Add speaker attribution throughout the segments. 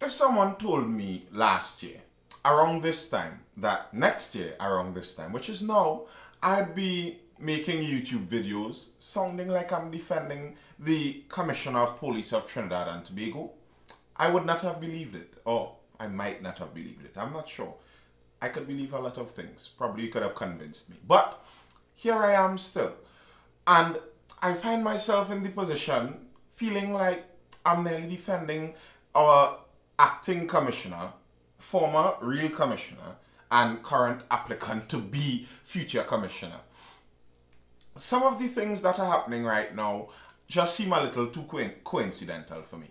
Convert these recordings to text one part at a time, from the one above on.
Speaker 1: If someone told me last year, around this time, that next year, around this time, which is now, I'd be making YouTube videos sounding like I'm defending the Commissioner of Police of Trinidad and Tobago, I would not have believed it. Or I might not have believed it. I'm not sure. I could believe a lot of things. Probably you could have convinced me. But here I am still. And I find myself in the position feeling like I'm nearly defending our acting commissioner, former real commissioner, and current applicant to be future commissioner. Some of the things that are happening right now just seem a little too coincidental for me.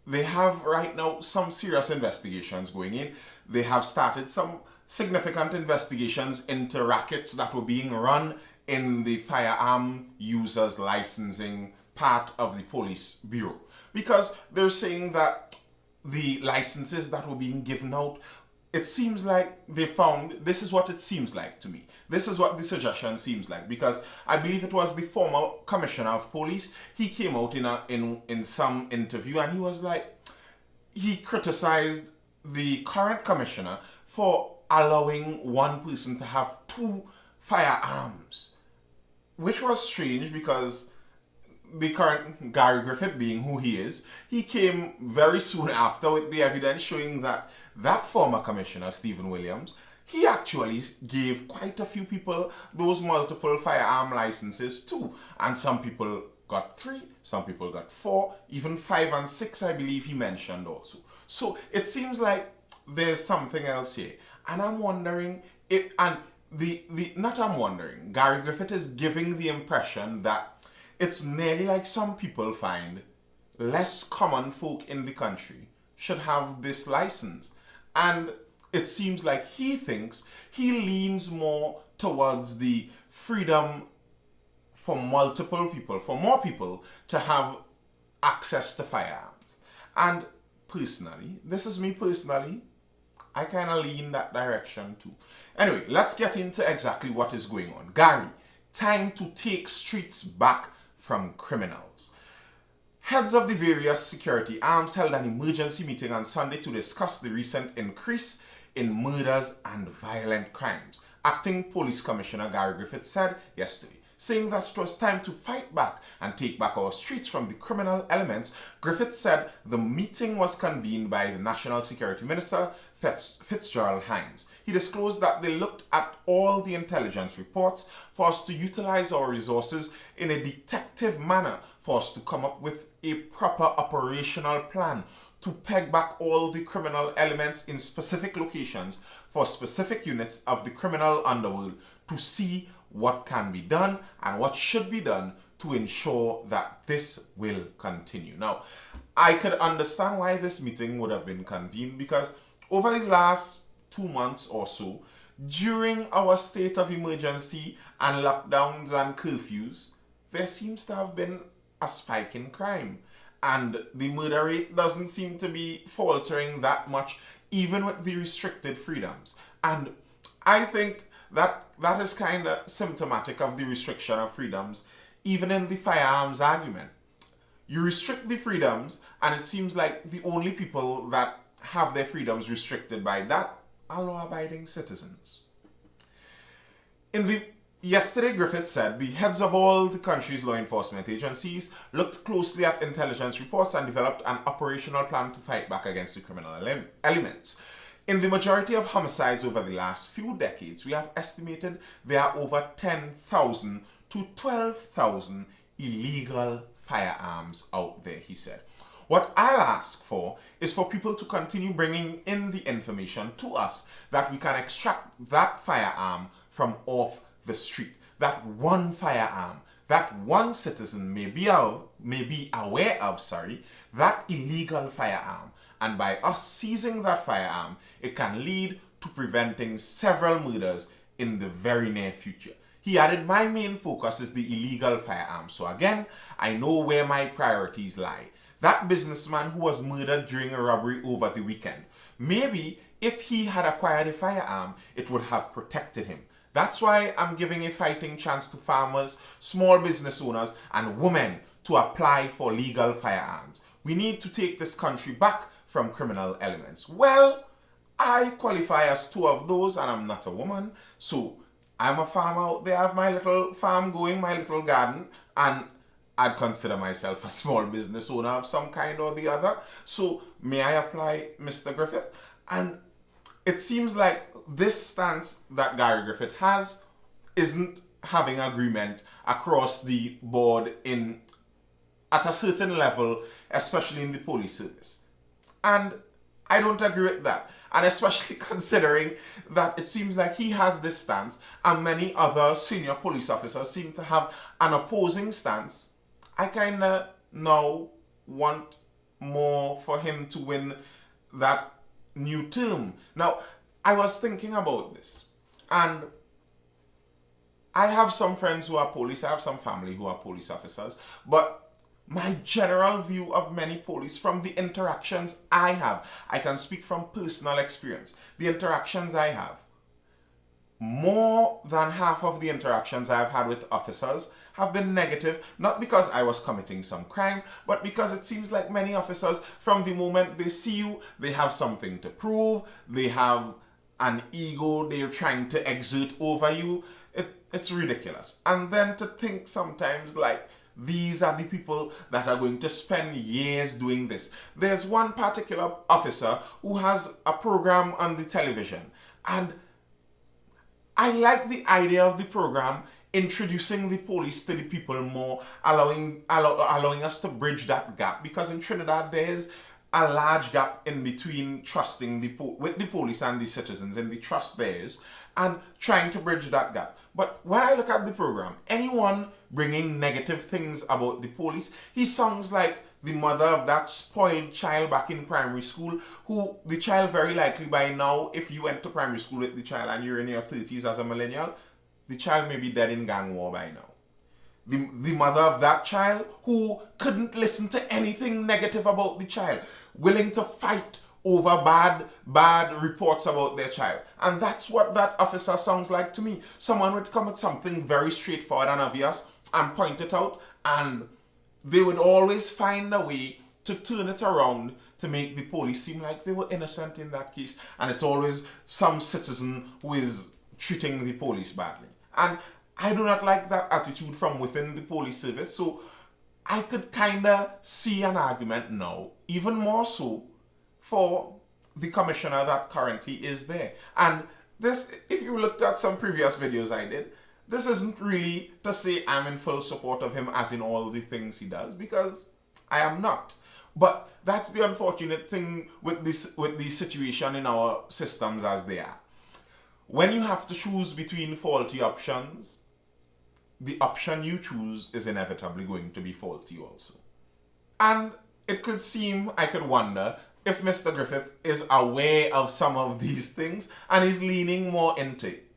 Speaker 1: They have right now some serious investigations going in. They have started some significant investigations into rackets that were being run in the firearm users licensing part of the police bureau. Because they're saying that the licenses that were being given out, it seems like they found, this is what it seems like to me. This is what the suggestion seems like, because I believe it was the former commissioner of police. He came out in some interview and he was like, he criticized the current commissioner for allowing one person to have two firearms, which was strange because the current Gary Griffith, being who he is, he came very soon after with the evidence showing that that former commissioner, Stephen Williams, he actually gave quite a few people those multiple firearm licenses too. And some people got 3, some people got 4, even 5 and 6 I believe he mentioned also. So it seems like there's something else here. And I'm wondering, Gary Griffith is giving the impression that it's nearly like some people find less common folk in the country should have this license. And it seems like he thinks he leans more towards the freedom for multiple people, for more people to have access to firearms. And personally, this is me personally, I kind of lean that direction too. Anyway, let's get into exactly what is going on. Gary, time to take streets back from criminals. Heads of the various security arms held an emergency meeting on Sunday to discuss the recent increase in murders and violent crimes. Acting Police Commissioner Gary Griffith said yesterday, saying that it was time to fight back and take back our streets from the criminal elements. Griffith said the meeting was convened by the National Security Minister, Fitzgerald Hines. He disclosed that they looked at all the intelligence reports for us to utilize our resources in a detective manner for us to come up with a proper operational plan to peg back all the criminal elements in specific locations for specific units of the criminal underworld to see what can be done and what should be done to ensure that this will continue. Now, I could understand why this meeting would have been convened because over the last 2 months or so, during our state of emergency and lockdowns and curfews, there seems to have been a spike in crime. And the murder rate doesn't seem to be faltering that much, even with the restricted freedoms. And I think that is kind of symptomatic of the restriction of freedoms, even in the firearms argument. You restrict the freedoms, and it seems like the only people that have their freedoms restricted by that are law-abiding citizens. Yesterday, Griffith said the heads of all the country's law enforcement agencies looked closely at intelligence reports and developed an operational plan to fight back against the criminal elements. In the majority of homicides over the last few decades, we have estimated there are over 10,000 to 12,000 illegal firearms out there, he said. What I'll ask for is for people to continue bringing in the information to us that we can extract that firearm from off the street. That one firearm, that one citizen may be aware of, that illegal firearm. And by us seizing that firearm, it can lead to preventing several murders in the very near future. He added, my main focus is the illegal firearm. So again, I know where my priorities lie. That businessman who was murdered during a robbery over the weekend, maybe if he had acquired a firearm, it would have protected him. That's why I'm giving a fighting chance to farmers, small business owners, and women to apply for legal firearms. We need to take this country back from criminal elements. Well, I qualify as two of those, and I'm not a woman. So I'm a farmer out there. I have my little farm going, my little garden, and I'd consider myself a small business owner of some kind or the other. So may I apply, Mr. Griffith? And it seems like this stance that Gary Griffith has isn't having agreement across the board at a certain level, especially in the police service. And I don't agree with that. And especially considering that it seems like he has this stance and many other senior police officers seem to have an opposing stance. I kind of now want more for him to win that new term. Now, I was thinking about this, and I have some friends who are police, I have some family who are police officers, but my general view of many police from the interactions I have, I can speak from personal experience, the interactions I have, more than half of the interactions I've had with officers have been negative, not because I was committing some crime, but because it seems like many officers, from the moment they see you, they have something to prove, they have an ego they're trying to exert over you. It's ridiculous. And then to think sometimes like these are the people that are going to spend years doing this. There's one particular officer who has a program on the television, and I like the idea of the program introducing the police to the people more, allowing us to bridge that gap, because in Trinidad there's a large gap in between trusting with the police and the citizens, and the trust there is, and trying to bridge that gap. But when I look at the program, anyone bringing negative things about the police, he sounds like the mother of that spoiled child back in primary school, who the child very likely by now, if you went to primary school with the child and you're in your 30s as a millennial, the child may be dead in gang war by now. The mother of that child who couldn't listen to anything negative about the child, willing to fight over bad reports about their child. And that's what that officer sounds like to me. Someone would come with something very straightforward and obvious and point it out, and they would always find a way to turn it around to make the police seem like they were innocent in that case. And it's always some citizen who is treating the police badly. And I do not like that attitude from within the police service. So I could kind of see an argument now, even more so, for the commissioner that currently is there. And this, if you looked at some previous videos I did, this isn't really to say I'm in full support of him as in all the things he does, because I am not. But that's the unfortunate thing with the situation in our systems as they are. When you have to choose between faulty options, the option you choose is inevitably going to be faulty also. And it could seem, I could wonder, if Mr. Griffith is aware of some of these things and is leaning more into it.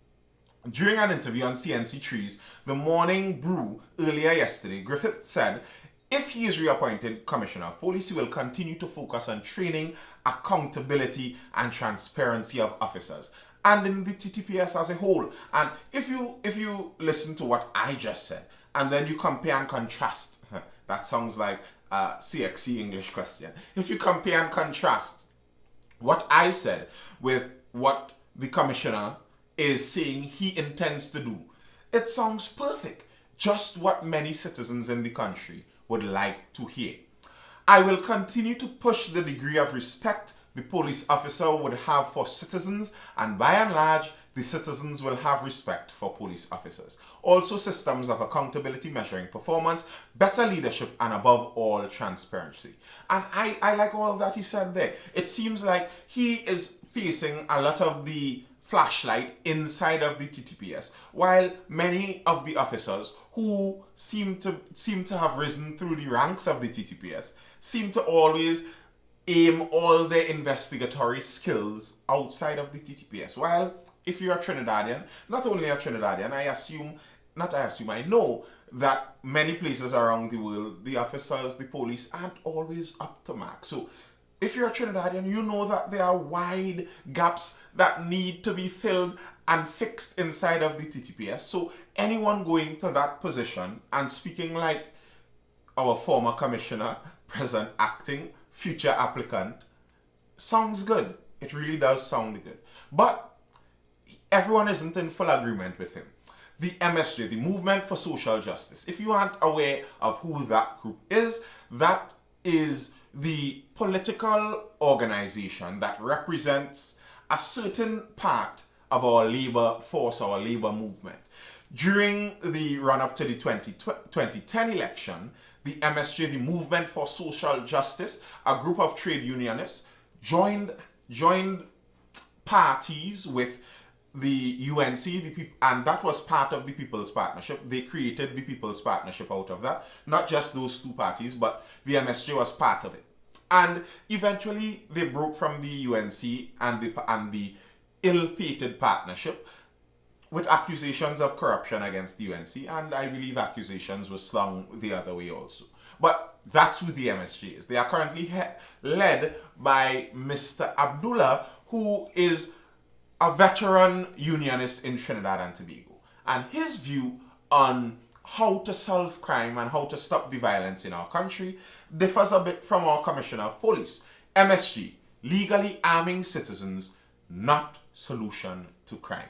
Speaker 1: During an interview on CNC3's The Morning Brew earlier yesterday, Griffith said if he is reappointed Commissioner of Police, he will continue to focus on training, accountability, and transparency of officers, and in the TTPS as a whole. And if you listen to what I just said, and then you compare and contrast, that sounds like a CXC English question. If you compare and contrast what I said with what the Commissioner is saying he intends to do, it sounds perfect. Just what many citizens in the country would like to hear. I will continue to push the degree of respect the police officer would have for citizens, and by and large, the citizens will have respect for police officers. Also, systems of accountability measuring performance, better leadership, and above all, transparency. And I like all that he said there. It seems like he is facing a lot of the flashlight inside of the TTPS, while many of the officers who seem to have risen through the ranks of the TTPS seem to always aim all their investigatory skills outside of the TTPS. While if you're a Trinidadian, not only a Trinidadian, I know that many places around the world, the officers, the police aren't always up to mark. So if you're a Trinidadian, you know that there are wide gaps that need to be filled and fixed inside of the TTPS. So anyone going to that position and speaking like our former commissioner, present acting, future applicant, sounds good. It really does sound good. But everyone isn't in full agreement with him. The MSJ, the Movement for Social Justice, if you aren't aware of who that group is, that is the political organization that represents a certain part of our labor force, our labor movement. During the run-up to the 2010 election, the MSJ, the Movement for Social Justice, a group of trade unionists, joined parties with the UNC, and that was part of the People's Partnership. They created the People's Partnership out of that. Not just those two parties, but the MSJ was part of it. And eventually they broke from the UNC and the ill-fated partnership with accusations of corruption against the UNC, and I believe accusations were slung the other way also. But that's who the MSJ is. They are currently led by Mr. Abdullah, who is a veteran unionist in Trinidad and Tobago. And his view on how to solve crime and how to stop the violence in our country differs a bit from our Commissioner of Police. MSG, legally arming citizens, not solution to crime.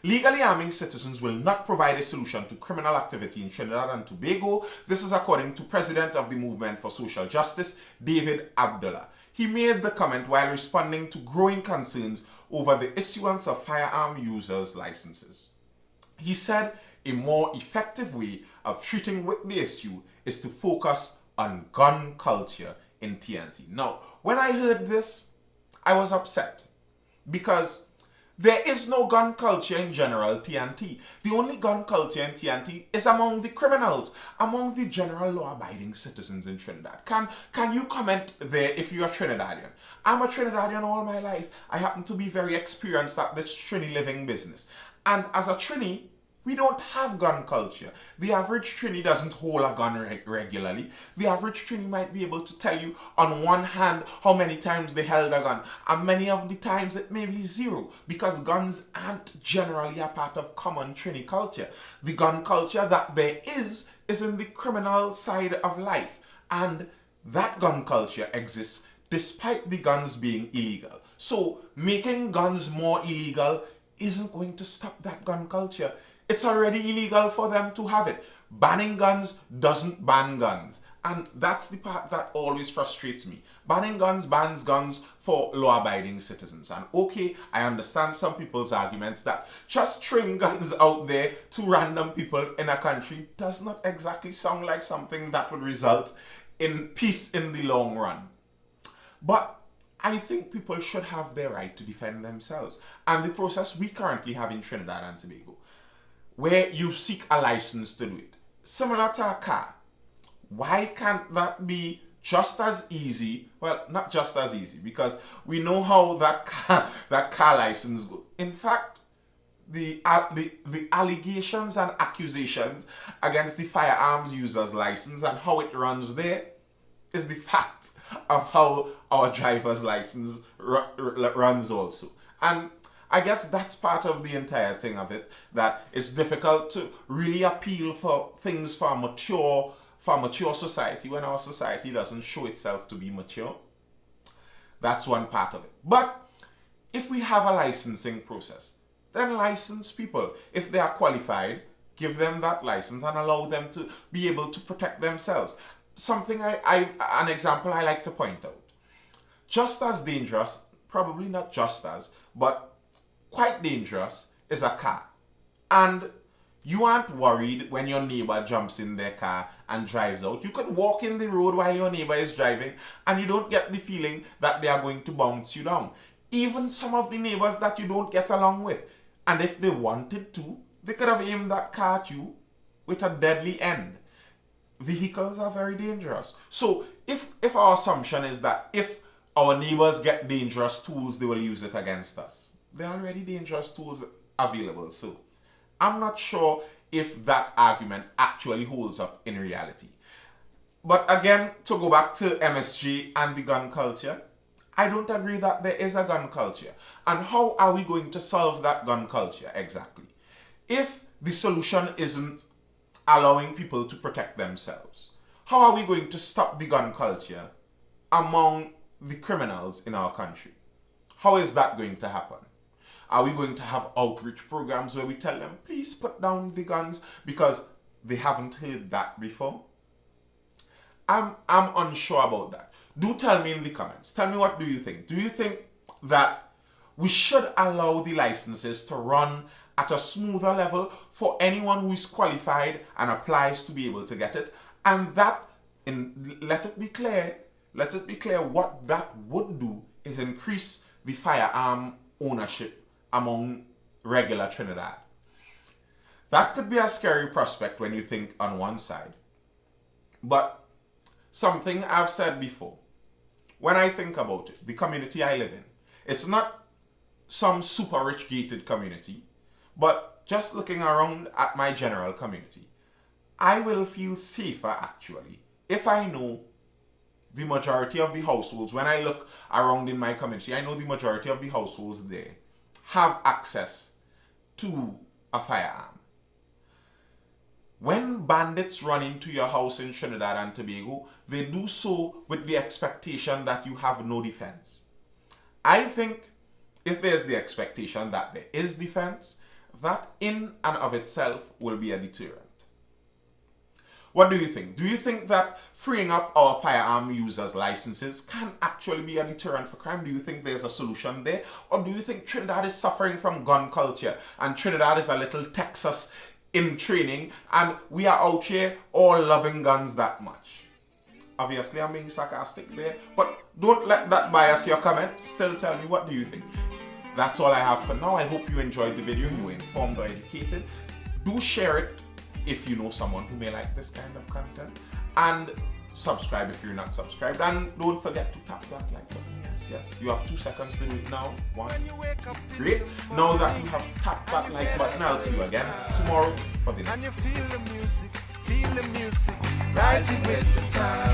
Speaker 1: Legally arming citizens will not provide a solution to criminal activity in Trinidad and Tobago. This is according to President of the Movement for Social Justice, David Abdullah. He made the comment while responding to growing concerns over the issuance of firearm users' licenses. He said a more effective way of treating with the issue is to focus on gun culture in TNT. Now, when I heard this, I was upset because there is no gun culture in general TNT. The only gun culture in TNT is among the criminals, among the general law-abiding citizens in Trinidad. Can you comment there if you're a Trinidadian? I'm a Trinidadian all my life. I happen to be very experienced at this Trini living business. And as a Trini, we don't have gun culture. The average Trini doesn't hold a gun regularly. The average Trini might be able to tell you on one hand how many times they held a gun. And many of the times it may be zero, because guns aren't generally a part of common Trini culture. The gun culture that there is in the criminal side of life. And that gun culture exists despite the guns being illegal. So making guns more illegal isn't going to stop that gun culture. It's already illegal for them to have it. Banning guns doesn't ban guns. And that's the part that always frustrates me. Banning guns bans guns for law-abiding citizens. And okay, I understand some people's arguments that just throwing guns out there to random people in a country does not exactly sound like something that would result in peace in the long run. But I think people should have their right to defend themselves. And the process we currently have in Trinidad and Tobago, where you seek a license to do it, similar to a car, why can't that be just as easy? Well, not just as easy, because we know how that car license goes. In fact, the allegations and accusations against the firearms users license and how it runs there is the fact of how our driver's license runs also. And I guess that's part of the entire thing of it, that it's difficult to really appeal for things for a mature society when our society doesn't show itself to be mature. That's one part of it. But if we have a licensing process, then license people. If they are qualified, give them that license and allow them to be able to protect themselves. An example I like to point out. Just as dangerous, probably not just as, but quite dangerous is a car. And you aren't worried when your neighbor jumps in their car and drives out. You could walk in the road while your neighbor is driving and you don't get the feeling that they are going to bounce you down. Even some of the neighbors that you don't get along with. And if they wanted to, they could have aimed that car at you with a deadly end. Vehicles are very dangerous. So if our assumption is that if our neighbors get dangerous tools, they will use it against us. There are already dangerous tools available. So I'm not sure if that argument actually holds up in reality. But again, to go back to MSG and the gun culture, I don't agree that there is a gun culture. And how are we going to solve that gun culture exactly? If the solution isn't allowing people to protect themselves, how are we going to stop the gun culture among the criminals in our country? How is that going to happen? Are we going to have outreach programs where we tell them, please put down the guns, because they haven't heard that before? I'm unsure about that. Do tell me in the comments. Tell me, what do you think? Do you think that we should allow the licenses to run at a smoother level for anyone who is qualified and applies to be able to get it? And that, let it be clear, what that would do is increase the firearm ownership among regular Trinidad. That could be a scary prospect when you think on one side. But something I've said before, when I think about it, the community I live in, it's not some super rich gated community, but just looking around at my general community, I will feel safer actually if I know the majority of the households, when I look around in my community, I know the majority of the households there have access to a firearm. When bandits run into your house in Trinidad and Tobago, they do so with the expectation that you have no defense. I think if there's the expectation that there is defense, that in and of itself will be a deterrent. What do you think? Do you think that freeing up our firearm users' licenses can actually be a deterrent for crime? Do you think there's a solution there? Or do you think Trinidad is suffering from gun culture and Trinidad is a little Texas in training and we are out here all loving guns that much? Obviously, I'm being sarcastic there, but don't let that bias your comment. Still tell me, what do you think? That's all I have for now. I hope you enjoyed the video, you were informed or educated. Do share it if you know someone who may like this kind of content, and subscribe if you're not subscribed, and don't forget to tap that like button. Yes, you have 2 seconds to do it now. 1, great. Now that you have tapped that like button, I'll see you again tomorrow for the next.
Speaker 2: And you feel the music, rising with the time.